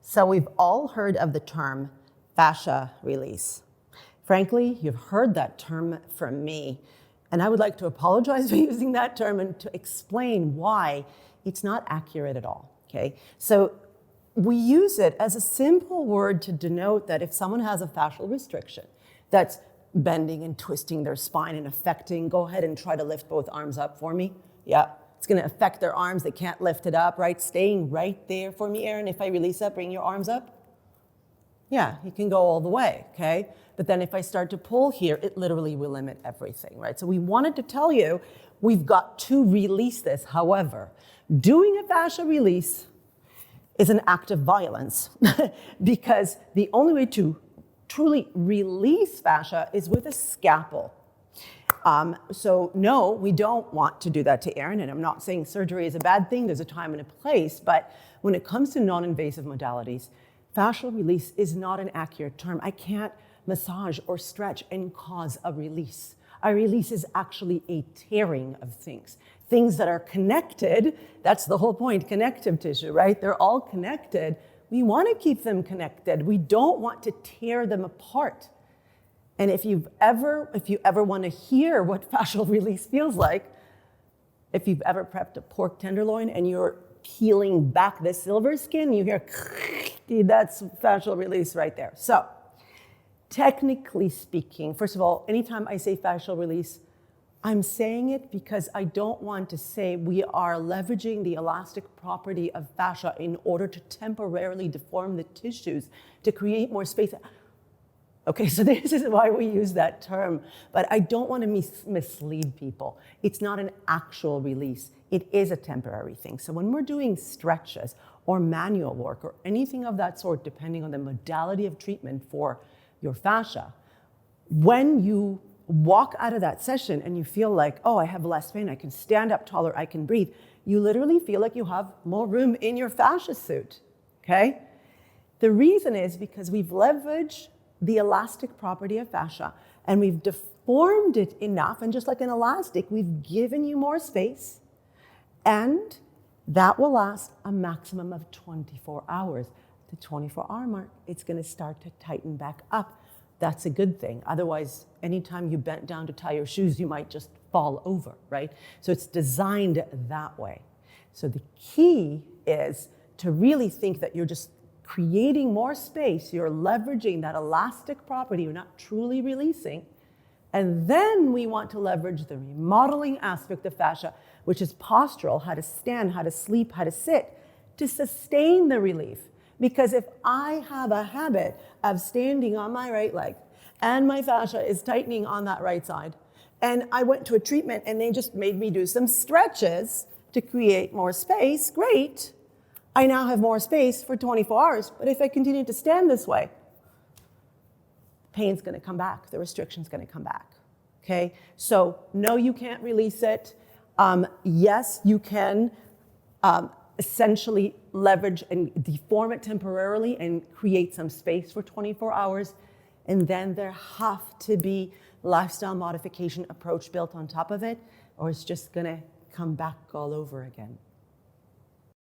So we've all heard of the term fascia release. Frankly, you've heard that term from me, and I would like to apologize for using that term and to explain why it's not accurate at all, okay? So we use it as a simple word to denote that if someone has a fascial restriction that's bending and twisting their spine and affecting, go ahead and try to lift both arms up for me. Yeah, it's gonna affect their arms, they can't lift it up, right? Staying right there for me, Erin. If I release up, bring your arms up. Yeah, you can go all the way, okay? But then if I start to pull here, it literally will limit everything, right? So we wanted to tell you, we've got to release this. However, doing a fascia release is an act of violence because the only way to truly release fascia is with a scalpel. So no, we don't want to do that to Erin, and I'm not saying surgery is a bad thing, there's a time and a place, but when it comes to non-invasive modalities, fascial release is not an accurate term. I can't massage or stretch and cause a release. A release is actually a tearing of things. Things that are connected, that's the whole point, connective tissue, right? They're all connected. We want to keep them connected. We don't want to tear them apart. And if you ever want to hear what fascial release feels like, if you've ever prepped a pork tenderloin and you're peeling back the silver skin, you hear, that's fascial release right there. So, technically speaking, first of all, anytime I say fascial release, I'm saying it because I don't want to say we are leveraging the elastic property of fascia in order to temporarily deform the tissues to create more space. Okay, so this is why we use that term, but I don't want to mislead people. It's not an actual release. It is a temporary thing. So when we're doing stretches or manual work or anything of that sort, depending on the modality of treatment for your fascia, when you walk out of that session and you feel like, oh, I have less pain, I can stand up taller, I can breathe, you literally feel like you have more room in your fascia suit, okay? The reason is because we've leveraged the elastic property of fascia and we've deformed it enough, and just like an elastic, we've given you more space, and that will last a maximum of 24 hours. The 24-hour mark, it's gonna start to tighten back up. That's a good thing. Otherwise, anytime you bent down to tie your shoes, you might just fall over, right? So it's designed that way. So the key is to really think that you're just creating more space, you're leveraging that elastic property, you're not truly releasing. And then we want to leverage the remodeling aspect of fascia, which is postural, how to stand, how to sleep, how to sit, to sustain the relief. Because if I have a habit of standing on my right leg and my fascia is tightening on that right side, and I went to a treatment and they just made me do some stretches to create more space, great. I now have more space for 24 hours, but if I continue to stand this way, pain's gonna come back, the restriction's gonna come back, okay? So no, you can't release it. Yes, you can essentially leverage and deform it temporarily and create some space for 24 hours. And then there have to be lifestyle modification approach built on top of it, or it's just gonna come back all over again.